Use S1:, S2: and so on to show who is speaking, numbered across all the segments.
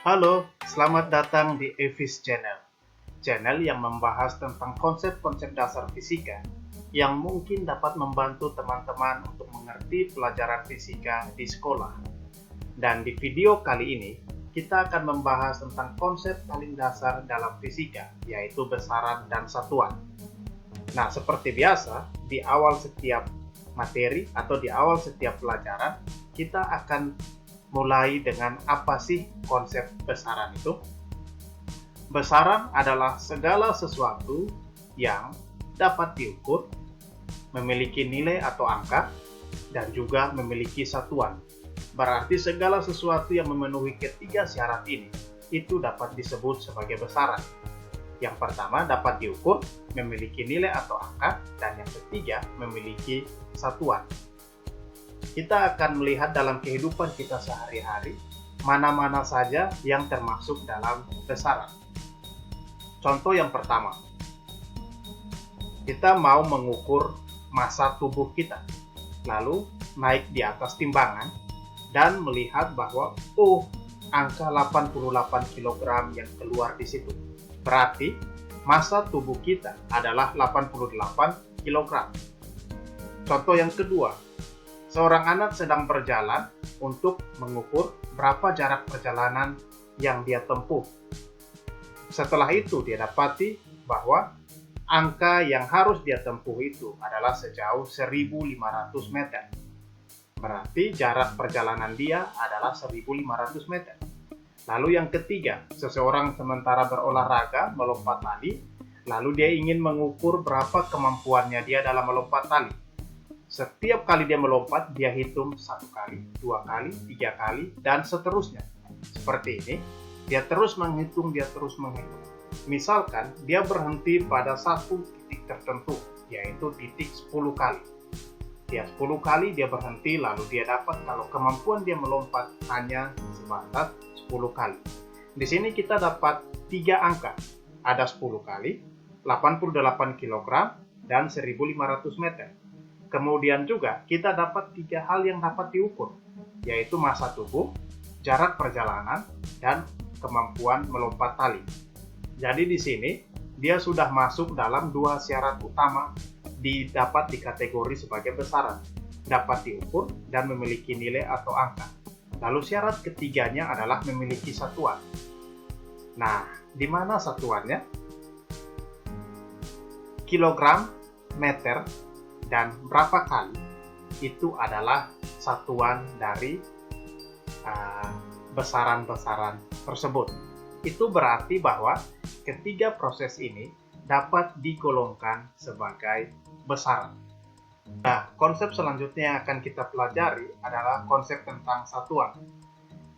S1: Halo, selamat datang di Evis Channel. Channel yang membahas tentang konsep-konsep dasar fisika yang mungkin dapat membantu teman-teman untuk mengerti pelajaran fisika di sekolah. Dan di video kali ini, kita akan membahas tentang konsep paling dasar dalam fisika, yaitu besaran dan satuan. Nah, seperti biasa, di awal setiap materi atau di awal setiap pelajaran, kita akan mulai dengan apa sih konsep besaran itu? Besaran adalah segala sesuatu yang dapat diukur, memiliki nilai atau angka, dan juga memiliki satuan. Berarti segala sesuatu yang memenuhi ketiga syarat ini, itu dapat disebut sebagai besaran. Yang pertama dapat diukur, memiliki nilai atau angka, dan yang ketiga memiliki satuan. Kita akan melihat dalam kehidupan kita sehari-hari, mana-mana saja yang termasuk dalam besaran. Contoh yang pertama, kita mau mengukur massa tubuh kita, lalu naik di atas timbangan, dan melihat bahwa, angka 88 kg yang keluar di situ. Berarti, massa tubuh kita adalah 88 kg. Contoh yang kedua, seorang anak sedang berjalan untuk mengukur berapa jarak perjalanan yang dia tempuh. Setelah itu dia dapati bahwa angka yang harus dia tempuh itu adalah sejauh 1.500 meter. Berarti jarak perjalanan dia adalah 1.500 meter. Lalu yang ketiga, seseorang sementara berolahraga melompat tali, lalu dia ingin mengukur berapa kemampuannya dia dalam melompat tali. Setiap kali dia melompat, dia hitung 1 kali, 2 kali, 3 kali, dan seterusnya. Seperti ini, dia terus menghitung. Misalkan, dia berhenti pada satu titik tertentu, yaitu titik 10 kali. Dia 10 kali dia berhenti, lalu dia dapat kalau kemampuan dia melompat hanya sebatas 10 kali. Di sini kita dapat 3 angka. Ada 10 kali, 88 kg, dan 1.500 meter. Kemudian juga kita dapat 3 hal yang dapat diukur, yaitu massa tubuh, jarak perjalanan, dan kemampuan melompat tali. Jadi di sini dia sudah masuk dalam 2 syarat utama dapat dikategori sebagai besaran, dapat diukur dan memiliki nilai atau angka. Lalu syarat ketiganya adalah memiliki satuan. Nah, di mana satuannya? Kilogram, meter, dan berapa kali itu adalah satuan dari besaran-besaran tersebut. Itu berarti bahwa ketiga proses ini dapat digolongkan sebagai besaran. Nah, konsep selanjutnya yang akan kita pelajari adalah konsep tentang satuan.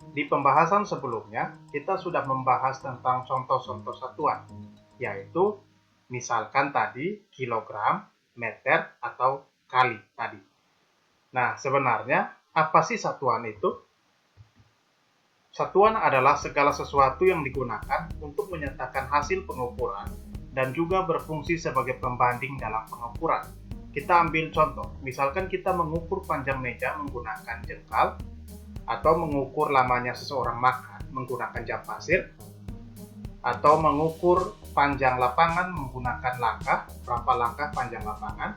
S1: Di pembahasan sebelumnya, kita sudah membahas tentang contoh-contoh satuan, yaitu misalkan tadi kilogram, meter, atau kali tadi. Nah, sebenarnya apa sih satuan itu? Satuan adalah segala sesuatu yang digunakan untuk menyatakan hasil pengukuran dan juga berfungsi sebagai pembanding dalam pengukuran. Kita ambil contoh, misalkan kita mengukur panjang meja menggunakan jengkal, atau mengukur lamanya seseorang makan menggunakan jam pasir, atau mengukur panjang lapangan menggunakan langkah, berapa langkah panjang lapangan,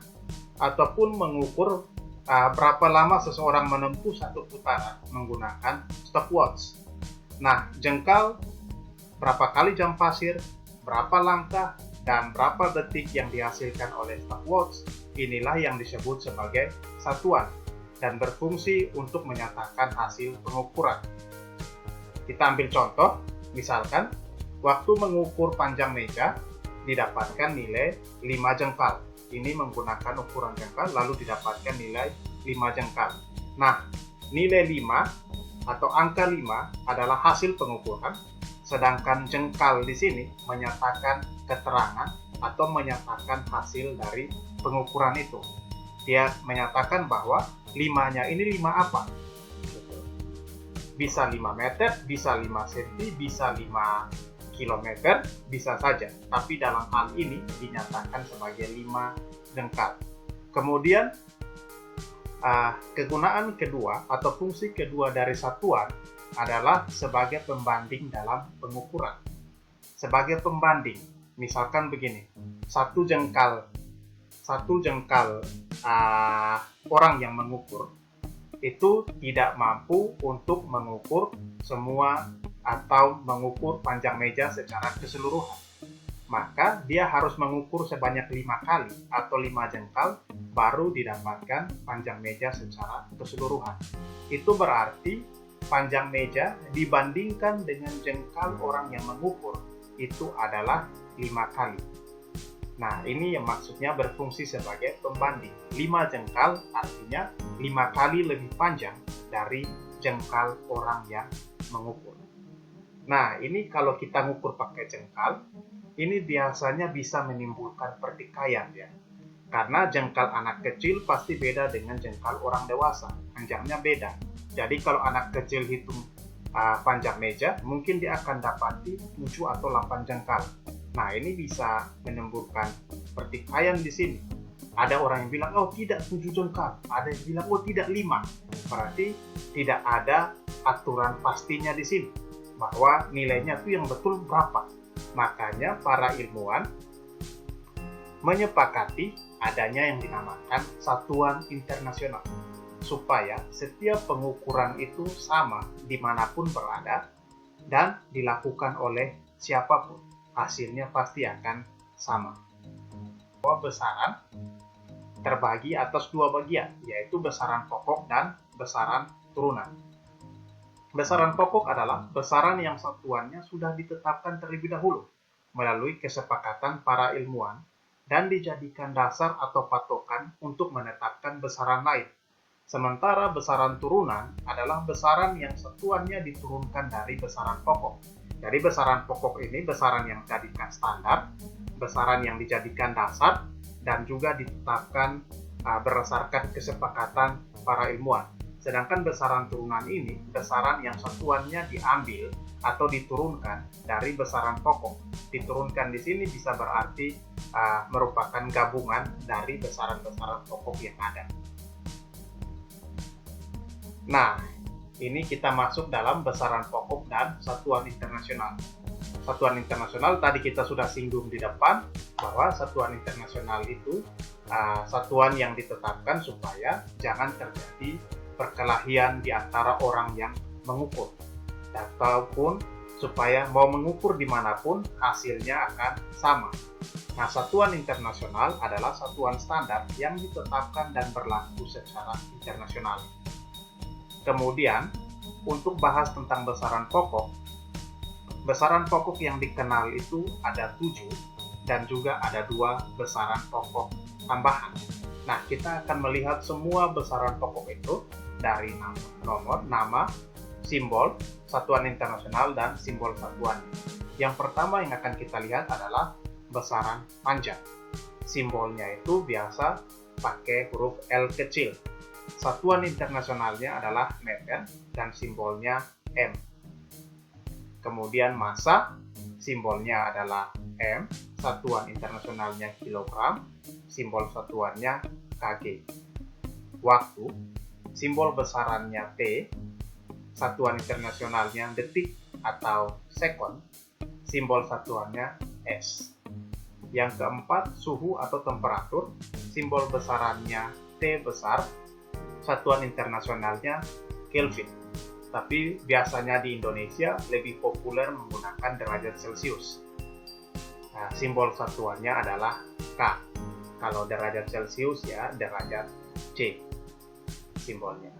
S1: ataupun mengukur berapa lama seseorang menempuh satu putaran menggunakan stopwatch. Nah, jengkal, berapa kali jam pasir, berapa langkah, dan berapa detik yang dihasilkan oleh stopwatch, inilah yang disebut sebagai satuan dan berfungsi untuk menyatakan hasil pengukuran. Kita ambil contoh, misalkan waktu mengukur panjang meja, didapatkan nilai 5 jengkal. Ini menggunakan ukuran jengkal, lalu didapatkan nilai 5 jengkal. Nah, nilai 5 atau angka 5 adalah hasil pengukuran, sedangkan jengkal di sini menyatakan keterangan atau menyatakan hasil dari pengukuran itu. Dia menyatakan bahwa 5-nya ini 5 apa? Bisa 5 meter, bisa 5 cm, bisa 5 kilometer, bisa saja, tapi dalam hal ini dinyatakan sebagai 5 jengkal. Kemudian kegunaan kedua atau fungsi kedua dari satuan adalah sebagai pembanding dalam pengukuran. Sebagai pembanding, misalkan begini, satu jengkal orang yang mengukur itu tidak mampu untuk mengukur semua atau mengukur panjang meja secara keseluruhan. Maka dia harus mengukur sebanyak 5 kali atau 5 jengkal baru didapatkan panjang meja secara keseluruhan. Itu berarti panjang meja dibandingkan dengan jengkal orang yang mengukur itu adalah 5 kali. Nah, ini yang maksudnya berfungsi sebagai pembanding. 5 jengkal artinya 5 kali lebih panjang dari jengkal orang yang mengukur. Nah, ini kalau kita ngukur pakai jengkal, ini biasanya bisa menimbulkan pertikaian ya. Karena jengkal anak kecil pasti beda dengan jengkal orang dewasa. Panjangnya beda. Jadi kalau anak kecil hitung panjang meja, mungkin dia akan dapati 7 atau 8 jengkal. Nah, ini bisa menimbulkan pertikaian di sini. Ada orang yang bilang, oh tidak 7 jengkal. Ada yang bilang, oh tidak 5. Berarti tidak ada aturan pastinya di sini. Bahwa nilainya itu yang betul berapa. Makanya para ilmuwan menyepakati adanya yang dinamakan satuan internasional. Supaya setiap pengukuran itu sama dimanapun berada dan dilakukan oleh siapapun. Hasilnya pasti akan sama. Besaran terbagi atas 2 bagian, yaitu besaran pokok dan besaran turunan. Besaran pokok adalah besaran yang satuannya sudah ditetapkan terlebih dahulu melalui kesepakatan para ilmuwan dan dijadikan dasar atau patokan untuk menetapkan besaran lain. Sementara besaran turunan adalah besaran yang satuannya diturunkan dari besaran pokok. Jadi besaran pokok ini besaran yang dijadikan standar, besaran yang dijadikan dasar, dan juga ditetapkan berdasarkan kesepakatan para ilmuwan. Sedangkan besaran turunan ini besaran yang satuannya diambil atau diturunkan dari besaran pokok. Diturunkan di sini bisa berarti merupakan gabungan dari besaran-besaran pokok yang ada. Nah, ini kita masuk dalam besaran pokok dan satuan internasional. Satuan internasional tadi kita sudah singgung di depan bahwa satuan internasional itu satuan yang ditetapkan supaya jangan terjadi perkelahian di antara orang yang mengukur, ataupun supaya mau mengukur dimanapun hasilnya akan sama. Nah, satuan internasional adalah satuan standar yang ditetapkan dan berlaku secara internasional. Kemudian, untuk bahas tentang besaran pokok yang dikenal itu ada 7 dan juga ada 2 besaran pokok tambahan. Nah, kita akan melihat semua besaran pokok itu dari nomor, nama, simbol, satuan internasional, dan simbol satuan. Yang pertama yang akan kita lihat adalah besaran panjang. Simbolnya itu biasa pakai huruf L kecil. Satuan internasionalnya adalah meter dan simbolnya M. Kemudian massa, simbolnya adalah M, satuan internasionalnya kilogram, simbol satuannya kg. Waktu, simbol besarannya T, satuan internasionalnya detik atau second, simbol satuannya S. Yang keempat, suhu atau temperatur, simbol besarannya T besar, satuan internasionalnya Kelvin. Tapi biasanya di Indonesia lebih populer menggunakan derajat Celcius. Nah, simbol satuannya adalah K. Kalau derajat Celcius ya derajat C simbolnya.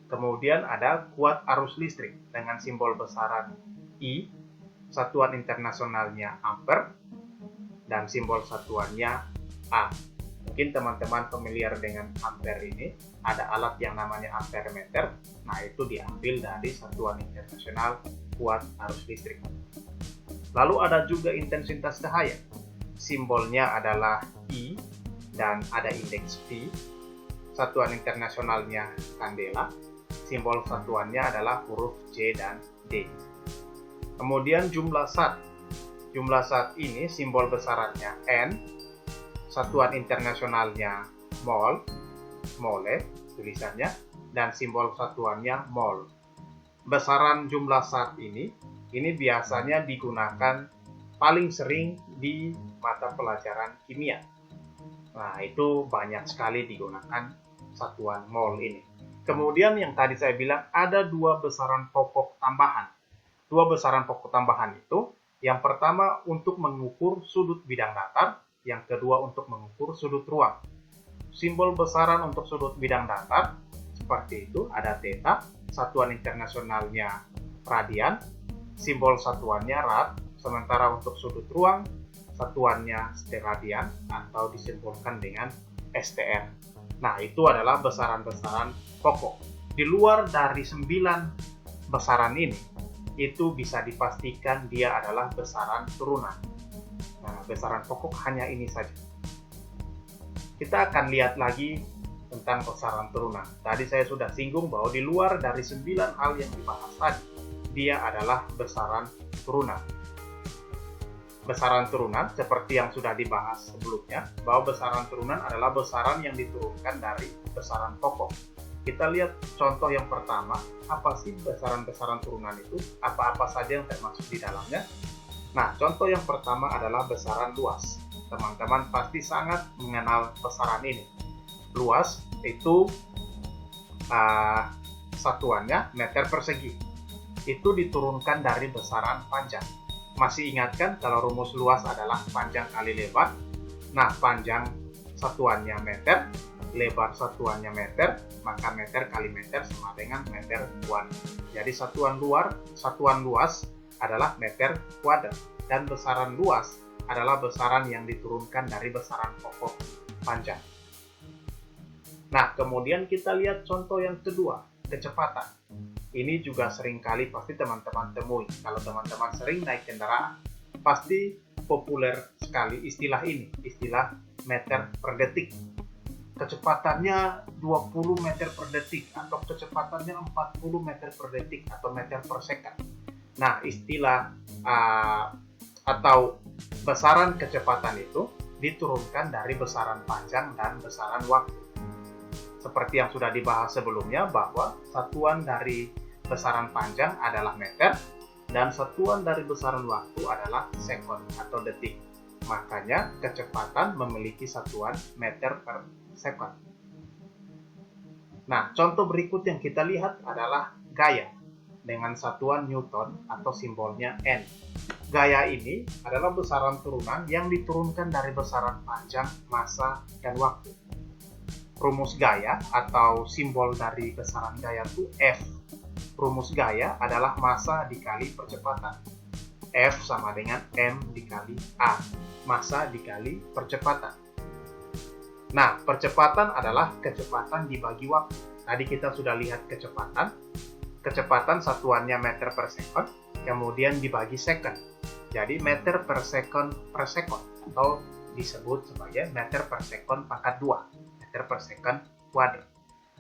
S1: Kemudian ada kuat arus listrik dengan simbol besaran I, satuan internasionalnya ampere, dan simbol satuannya A. Mungkin teman-teman familiar dengan ampere ini, ada alat yang namanya amperemeter. Nah, itu diambil dari satuan internasional kuat arus listrik. Lalu ada juga intensitas cahaya. Simbolnya adalah I dan ada indeks V. Satuan internasionalnya kandela. Simbol satuannya adalah huruf J dan D. Kemudian jumlah zat. Jumlah zat ini simbol besarannya N. Satuan internasionalnya mole tulisannya, dan simbol satuannya mol. besaran jumlah zat ini biasanya digunakan paling sering di mata pelajaran kimia. Nah, itu banyak sekali digunakan satuan mol ini. Kemudian yang tadi saya bilang ada dua besaran pokok tambahan. Dua besaran pokok tambahan itu, yang pertama untuk mengukur sudut bidang datar, yang kedua untuk mengukur sudut ruang. Simbol besaran untuk sudut bidang datar seperti itu, ada theta, satuan internasionalnya radian, simbol satuannya rad, sementara untuk sudut ruang satuannya steradian atau disimbolkan dengan STR. Nah, itu adalah besaran-besaran pokok. Di luar dari 9 besaran ini, itu bisa dipastikan dia adalah besaran turunan. Nah, besaran pokok hanya ini saja. Kita akan lihat lagi tentang besaran turunan. Tadi saya sudah singgung bahwa di luar dari 9 hal yang dibahas tadi, dia adalah besaran turunan. Besaran turunan seperti yang sudah dibahas sebelumnya, bahwa besaran turunan adalah besaran yang diturunkan dari besaran pokok. Kita lihat contoh yang pertama, apa sih besaran-besaran turunan itu? Apa-apa saja yang termasuk di dalamnya? Nah, contoh yang pertama adalah besaran luas. Teman-teman pasti sangat mengenal besaran ini. Luas itu satuannya meter persegi. Itu diturunkan dari besaran panjang. Masih ingat kan kalau rumus luas adalah panjang kali lebar? Nah, panjang satuannya meter, lebar satuannya meter, maka meter kali meter sama dengan meter kuadrat. Jadi satuan luas adalah meter kuadrat, dan besaran luas adalah besaran yang diturunkan dari besaran pokok panjang. Nah, kemudian kita lihat contoh yang kedua, kecepatan. Ini juga seringkali pasti teman-teman temui. Kalau teman-teman sering naik kendaraan, pasti populer sekali istilah ini, istilah meter per detik. Kecepatannya 20 meter per detik, atau kecepatannya 40 meter per detik, atau meter per second. Nah, istilah atau besaran kecepatan itu diturunkan dari besaran panjang dan besaran waktu. Seperti yang sudah dibahas sebelumnya, bahwa satuan dari besaran panjang adalah meter, dan satuan dari besaran waktu adalah sekon atau detik. Makanya kecepatan memiliki satuan meter per sekon. Nah, contoh berikut yang kita lihat adalah gaya dengan satuan Newton atau simbolnya N. Gaya ini adalah besaran turunan yang diturunkan dari besaran panjang, massa, dan waktu. Rumus gaya atau simbol dari besaran gaya itu F. Rumus gaya adalah massa dikali percepatan. F sama dengan M dikali A. Massa dikali percepatan. Nah, percepatan adalah kecepatan dibagi waktu. Tadi kita sudah lihat kecepatan. Kecepatan satuannya meter per sekon, kemudian dibagi second. Jadi meter per sekon, atau disebut sebagai meter per sekon pangkat 2. Meter per sekon kuadrat.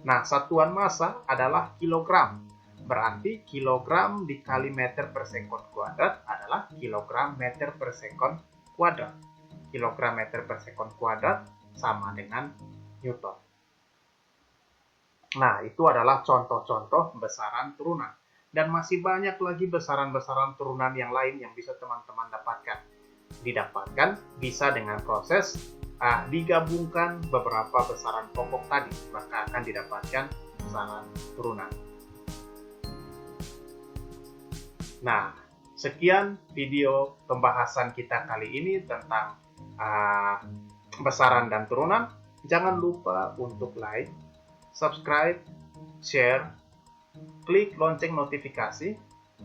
S1: Nah, satuan massa adalah kilogram. Berarti kilogram dikali meter per sekon kuadrat adalah kilogram meter per sekon kuadrat. Kilogram meter per sekon kuadrat sama dengan Newton. Nah, itu adalah contoh-contoh besaran turunan. Dan masih banyak lagi besaran-besaran turunan yang lain yang bisa teman-teman dapatkan. Didapatkan bisa dengan proses digabungkan beberapa besaran pokok tadi, maka akan didapatkan besaran turunan. Nah, sekian video pembahasan kita kali ini tentang besaran dan turunan. Jangan lupa untuk like, subscribe, share, klik lonceng notifikasi,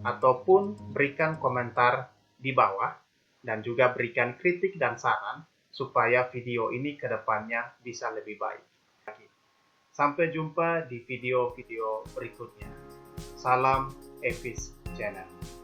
S1: ataupun berikan komentar di bawah, dan juga berikan kritik dan saran supaya video ini ke depannya bisa lebih baik. Sampai jumpa di video-video berikutnya. Salam Evis Channel.